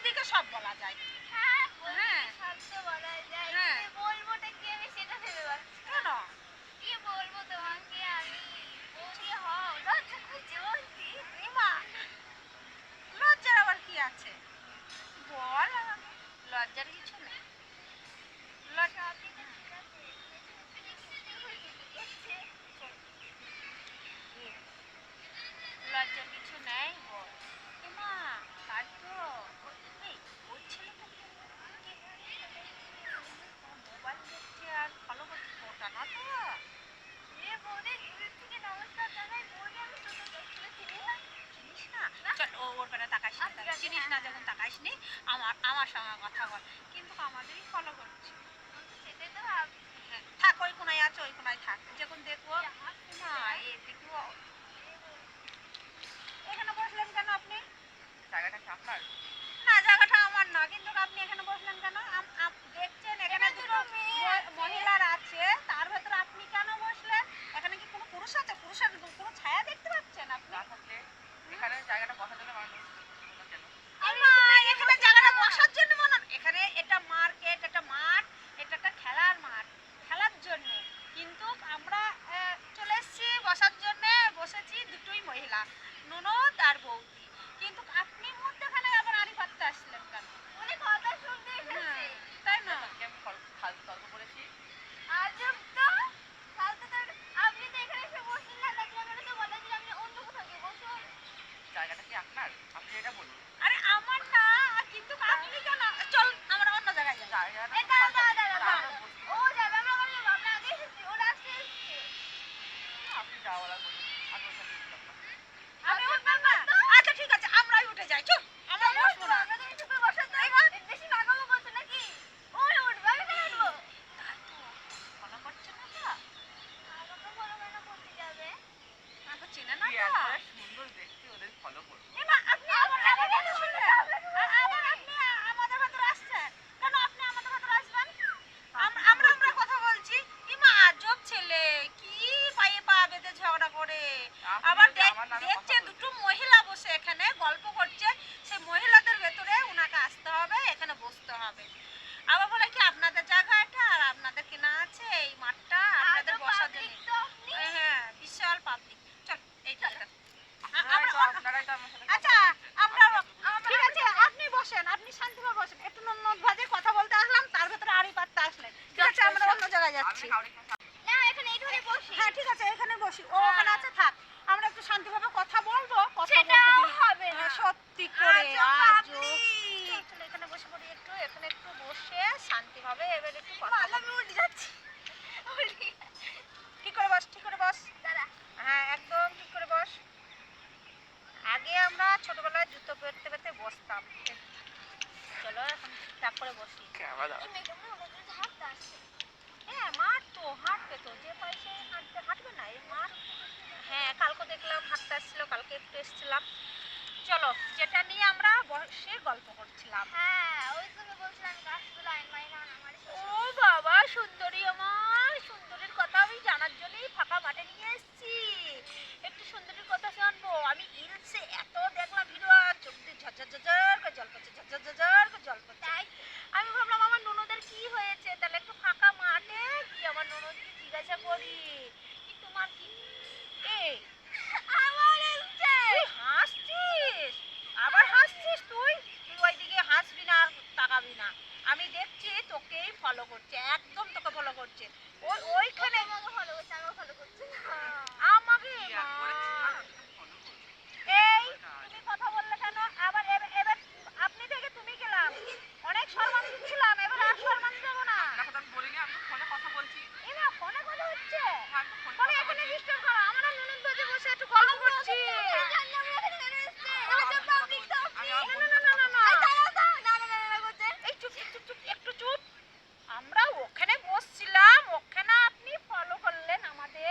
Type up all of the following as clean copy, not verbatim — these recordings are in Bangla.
বৌদিকে সব বলা যায়। হ্যাঁ সব তো বলা যায়, বলবোটা কি আমি সেটা ভেবে পাচ্ছি কেন? কি বলবো তোমাকে আমি? বৌদি হও, লজ্জা করছে বলছি। মা লজ্জার আবার কি আছে? বল আমাকে, লজ্জার কিছু নেই। সবই তো ঠিক আছে, লজ্জার কিছু নেই, বল। মা তাই তো। এই ওই ছেলেটা মোবাইল দেখছে আর ফলো করছে, ওটা না তো? বৌদি দূর থেকে নমস্কার জানাই, বৌদি আমি ছোট দেখতে চিনি না। চিনিস না? চল ওর বেলা তাকাইস না, চিনিস না যখন তাকাইস নি, আমার সঙ্গে কথা বল। কিন্তু আমাদেরই ফলো করছে। সেটাই তো ভাবছি। থাক, ওই কোনায় আছে, ওই কোনায় থাক, যখন দেখবো। না দেখবো। এখানে বসলেন কেন আপনি? জায়গাটা কি আপনার? না, জায়গাটা আমার না, কিন্তু আপনি এখানে বসলেন কেন? দেখছেন এখানে দুটো মহিলার আছে, তার ভেতরে আপনি কেন বসলেন? এখানে কি কোনো পুরুষ আছে? পুরুষের কোনো ছায়া দেখতে পাচ্ছেন আপনি? না থাকলে এখানে জায়গাটা বসার জন্য মানুষ কেন? এখানে জায়গাটা বসার জন্য মনে, এখানে এটা মার্কেট, এটা মাঠ, এটা একটা খেলার মাঠ, খেলার জন্য। কিন্তু আমরা চলে এসেছি বসার জন্য, বসেছি দুটোই মহিলা, ননদ আর বৌদি। কিন্তু আপনি মধ্যখানে আবার আড়ি পাততে আসলেন কেন? উনি কথা শুনতে এসেছে। তাই না? আমি ফালতু তর্ক করেছি? আজব তো, ফালতু তো। আপনি তো এখানে এসে বসলেন না, দেখলে আমি তো বলে দিলাম যে অন্য কোথাও গিয়ে বসুন। জায়গাটা কি আপনার? আপনি এটা বলুন। আরে আমার না, কিন্তু আপনি কেন? চল আমরা অন্য জায়গায় যাই। জায়গাটা ও যাবে, আমরা বললাম আমরা আগে এসেছি, ওরা আসতে এসেছে। আপনি যা বলার বলুন, আমি ওখানে উঠলাম না। আমি উঠবেন না? আচ্ছা ঠিক আছে, আমরাই উঠে যাই, চল। আমরা বসবো না। আমরা তুমি চুপে বসে তো, বেশি নাগামো করছো নাকি? ওই উঠবে, আমি কেন উঠবো? তাই তো, ফলো করছে না তো? আমাকে বলো কেন করতে যাবে? আমাকে চেনে না কি তো? একটা সুন্দর দেখতে, ওদের ফলো করবো। এমা আপনি আমার কথা শুনলেন? আবার আপনি আমাদের ভেতরে আসছেন কেন? আপনি আমাদের ভেতরে আসবেন? আমরা কথা বলছি। এমা আজব ছেলে, কি পায়ে পা বেঁধে ঝগড়া করে। আবার দেখছে দুটো মহিলা বসে এখানে গল্প করছে, সেই মহিলাদের ভেতরে উনাকে আসতে হবে, এখানে বসতে হবে। আবার বলে কি আপনাদের জায়গা এটা, আর আপনাদের কেনা আছে এই মাঠটা আপনাদের বসার জন্য। হ্যাঁ, বিশাল পাবলিক। চল এই জায়গাটা। আপনারাই তো আমার সাথে আচ্ছা আমরা ঠিক আছে, আপনি বসেন, আপনি শান্তিভাবে বসেন। একটু নন্নদ ভাজে কথা বলতে আসলাম, তার ভেতরে আড়ি পাততে আসলেন। ঠিক আছে, আমরা অন্য জায়গায় যাচ্ছি। না, এখানে এইখানে বসি। হ্যাঁ ঠিক আছে, এখানে বসি। ও ওখানে আছে, থাক। আমরা একটু শান্তিভাবে কথা বলবো, কথা সেটাও বলতে দিন। হবে না। সত্যি করে আজব চল এখানে বসে পড়ি একটু, এখানে একটু বসে শান্তিভাবে এবার একটু কথা বলি। আমি উঠে যাচ্ছি। ঠিক করে বস, ঠিক করে বস। দাঁড়া। হ্যাঁ একদম ঠিক করে বস। আগে আমরা ছোটবেলায় জুতো পরতে পরতে বসতাম। চলো এখন ঠিকঠাক করে বসি। এই মেয়েটা মনে হয় বলছে হাঁটতে আসছে। হ্যাঁ মাঠ তো, হাঁটবে তো, যে পয়সে হাঁটবে না এই মাঠ। হ্যাঁ কালকে দেখলাম হাঁটতে আসছিল, কালকে একটু এসেছিলাম। চলো, যেটা নিয়ে আমরা বসে গল্প করছিলাম। হ্যাঁ, ওই তুমি বলছিলাম গাছগুলো আইন মাইনা আমার। ও বাবা সুন্দরী, আমার সুন্দরীর কথা আমি জানার জন্যই ফাঁকা মাঠে নিয়ে এসেছি। একটু সুন্দরীর কথা জানবো। আমি রিলসে এত দেখলাম ভিডিও, চোখ দিয়ে ঝরঝর ঝরঝর করে জল পড়ছে, ঝরঝর ঝরঝর করে জল পড়ছে। আমি ভাবলাম আমার ননদের কি হয়েছে, তাহলে একটু ফাঁকা মাঠে গিয়ে আমার ননদকে জিজ্ঞাসা করি কি তোমার কি। এই আমার এসছে। তুই হাসছিস? আবার হাসছিস তুই? তুই ওইদিকে হাসবি না আর তাকাবি না। আমি দেখছি তোকেই ফলো করছে, একদম তোকে ফলো করছে। ওইখানে আমাকে ফলো করছে, আমাকে ফলো করছে না। আমাকে এই তুমি কথা বললে কেন? আবার এবার আপনি থেকে তুমি গেলাম, অনেক সম্মান দিচ্ছিলাম, এবার আর সম্মান দেবো না। আমি বলিনি, আমি ফোনে কথা বলছি। এমা ফোনে কথা হচ্ছে? ফোনে ফোনে এখানে ডিস্টার্ব করো, আমরা ননদ বাজে বসে একটু গল্প করছি। আমরা ওখানে বসছিলাম, ওখানে আপনি ফলো করলেন আমাদের।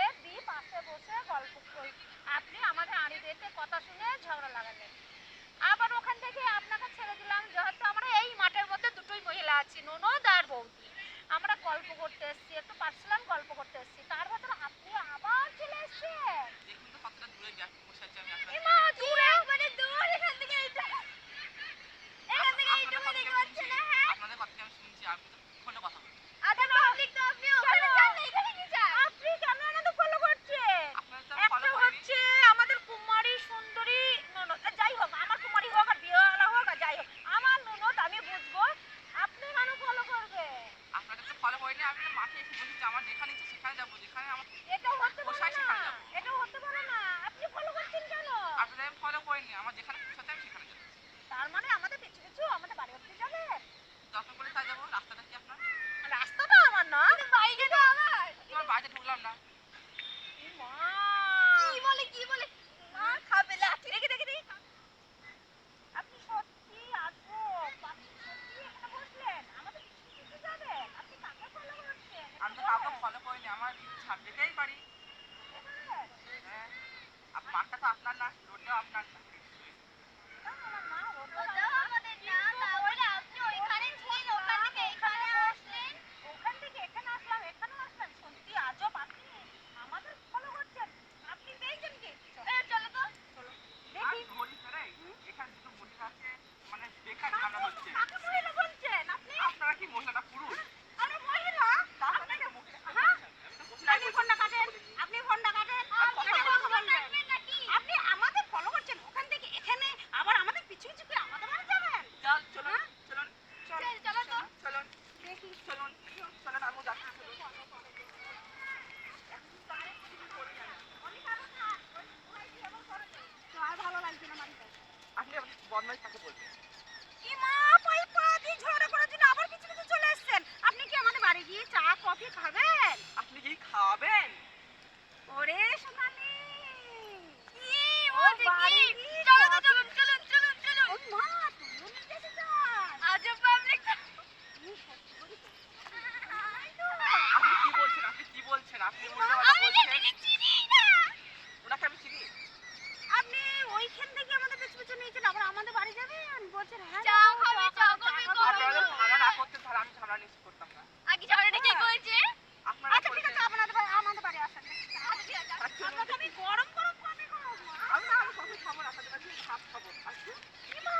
আমি ছাপ যেতেই পারি। হ্যাঁ, মাঠটা তো আপনার না, রোডটাও আপনার না। ওটাও আমাদের না, তাহলে আপনি ওইখানে ছিলেন, ওখান থেকে এখানে আসলেন। ওখান থেকে এখানে আসলাম, এখানেও আসলাম। সত্যি আজব, আপনি আমাদের ফলো করছেন। আপনি পেয়েছেন কি? চলো তো। চলো আর দেখি। ঘড়ি ফেরাই, এখানে দুটো মহিলা আছে, মানে বেকার ঝামেলা হচ্ছে। কাকে মহিলা বলছেন আপনি? আপনারা কি মহিলা না পুরুষ? আরে মহিলা? তাহলে তো মহিলা হ্যাঁ? আমি তো মহিলাই আপনি বলছি। ফোনটা কাটেন, আপনি ফোনটা কাটেন। আমি কথা কেটে বলবো। কথা বলবেন। আপনি আমাদের ফলো করছেন, ওখান থেকে এখানে আবার আমাদের পিছু পিছু করে আমাদের বাড়ি যাবেন? চল, চলুন, চলুন, চলো তো। চলুন, দেখি। চলুন, চলুন, আমিও যাচ্ছি, চলুন। তো আর ভালো লাগছে না বাড়িতে। আপনি বদমাইশ কাকে বলবেন? ইমা, পাইপা দিয়ে ঝগড়া করার জন্য আবার পিছু পিছু চলে এসেছেন। আপনি কি আমাদের বাড়ি গিয়ে চা কফি খাবেন? আপনি কি খাওয়াবেন? ওরে সোনালি, ও বাড়ি। চলো তো, চলুন, চলুন, চলুন, চলুন। ও মা, তুমিও নিতে চান? আজব পাবলিক। তুমি সত্যি করে তো। আপনি কি বলছেন? আপনি কি বলছেন? আপনি উল্টোপাল্টা আমি বলছেন। এখানে চিনি না। ওনাকে আমি চিনি। আপনি ওইখান থেকে আমাদের পিছু পিছু নিয়েছেন, আবার আমাদের বাড়ি যাবেন? বলছেন হ্যাঁ চা যাবো, খাবে, চা চা খাবো, খাবে, চা কফি খাবো। আপনারা যদি ঝামেলা না করতেন তাহলে আমি ঝামেলা নিশ্চিত করতাম না। আগে ঝগড়াটা কে করেছে? আপনারা আচ্ছা ঠিক আছে, করছেন। আমাদের বাড়ি আসেন। আচ্ছা, আপনাকে আমি গরম গরম কফি খাওয়াবো। আমি না, আমি কফি খাবো না, আপনাদের কাছে ভাত খাবো। আসুন। ইমা,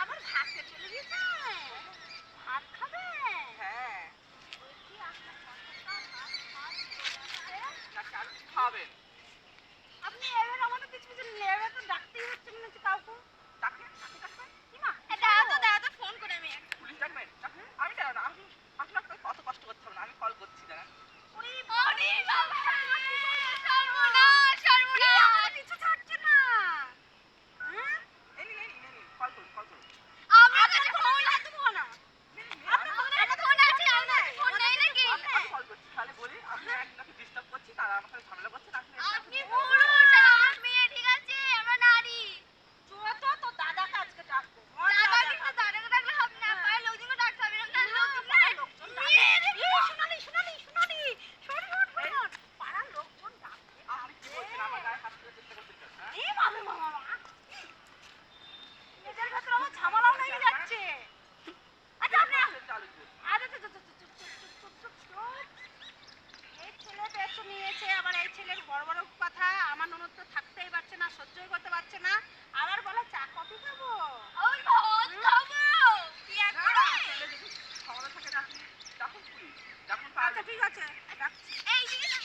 আবার ভাত খেতে চলে গেছেন? ভাত খাবেন? হ্যাঁ, বলছি আপনার কতটা ভাত খাওয়া চলে আসছে? না চালু খাবেন। আপনি এবার আমাদের পিছু পিছু নেবে তো ডাকতেই হচ্ছে মনে হচ্ছে কাউকে। ডাকেন, কাকে ডাকবেন? ইমা, দাঁড়া তো, ফোন করে আমি একটা। পুলিশ ডাকবেন? ডাকবেন? আমি জানো না, আমি আপনাকে অত কষ্ট করতে হবে না, আমি কল করছি দাঁড়ান। ওরে ওরে বাবা, সর্বনাশ, সর্বনাশ। পিছু ছাড়ছে না। হ্যাঁ? এই নিন, এই নিন, এই নিন, কল করুন, কল করুন। আমার কাছে ফোন আছে। হাতে দেবো না। নিন, নিন, আপনার আমি- ফোনে আমার ফোন আছে, আমার কাছে ফোন নেই নাকি? আমি কল করছি, তাহলে বলি আপনারা একজনকে ডিস্টার্ব করছি, তারা আমার সাথে ঝামেলা করছেন, আপনি আপনি পুরুষ আর আমার মেয়ে, ঠিক আছে? আমরা নারী। চুয়া তো দাদাকে আজকে ডাকবো। দাদা কিন্তু দাদাকে ডাকলে হবে না, পায়ের লোকজনকে ডাকতে হবে, এরকম ডাকলে হবে না। সোনালি, সোনালি, সোনালি, শোন। পাড়ার লোকজন ডাকবে। আপনি কি বলছেন? আমার গায়ে হাত তোলার চেষ্টা করছেন কেন, হ্যাঁ? এই বাবা, বাবা, বাবা। নিজের ভেতরে আমার ঝামেলাও লেগে যাচ্ছে। আচ্ছা আপনি চালু করুন। আরে চুপ। এই ছেলে বেশ নিয়েছে, আবার এই ছেলের বড় বড় কথা। আমার ননদ তো থাকতেই পারছে না, সহ্যই করতে পারছে না। আবার বলে চা কফি খাবো। ওই ভাত খাবো। কি না, একটা না, ছেলে যদি ঝামেলা থাকে না, আপনি ডাকুন পুলিশ, ডাকুন আচ্ছা তাহলে। ঠিক আছে, ডাকছি। এই দিকে না।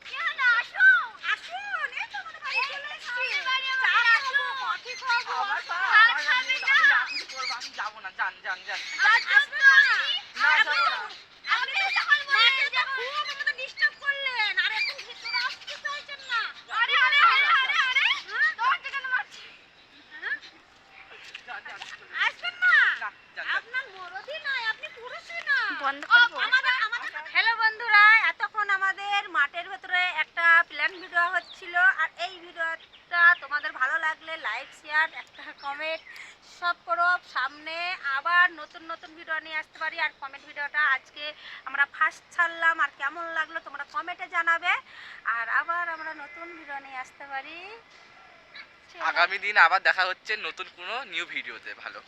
কি হলো, আসুন। আসুন, এই তো আমাদের বাড়ি চলে এসেছি। আমাদের বাড়ি, চা আমাদের খাবো, আসুন। কফি খাবো। আমার আসুন। পা, ভাত আমার খাবে মুড, না? আমি রাজনীতি করবো, আমি যাবো না, যান, যান, যান। আসবেন না। না, আপনি যাবো তো- না। আপনি তো তখন বললেন যে খুব আমাদের ডিস্টার্ব করলেন, আর এখন ভিতরে আসতে চাইছেন না। আরে আরে আরে আরে আরে, দরজা কেন মারছিস? হ্যাঁ? যান, যান, চলুন। আসবেন না। না, যান, যান। আপনার মরদই নয়, আপনি পুরুষই না। বন্ধ করবো? হ্যালো বন্ধুরা, এতক্ষণ আমাদের মাঠের ভেতরে একটা প্ল্যান ভিডিও হচ্ছিল, আর এই ভিডিওটা তোমাদের ভালো লাগলে লাইক শেয়ার একটা কমেন্ট সব করো। সামনে আবার নতুন নতুন ভিডিও নিয়ে আসতে পারি। আর কমেন্ট ভিডিওটা আজকে আমরা ফার্স্ট ছাড়লাম, আর কেমন লাগলো তোমরা কমেন্টে জানাবে। আর আবার আমরা নতুন ভিডিও নিয়ে আসতে পারি। আগামী দিন আবার দেখা হচ্ছে নতুন কোনো নিউ ভিডিওতে। ভালো।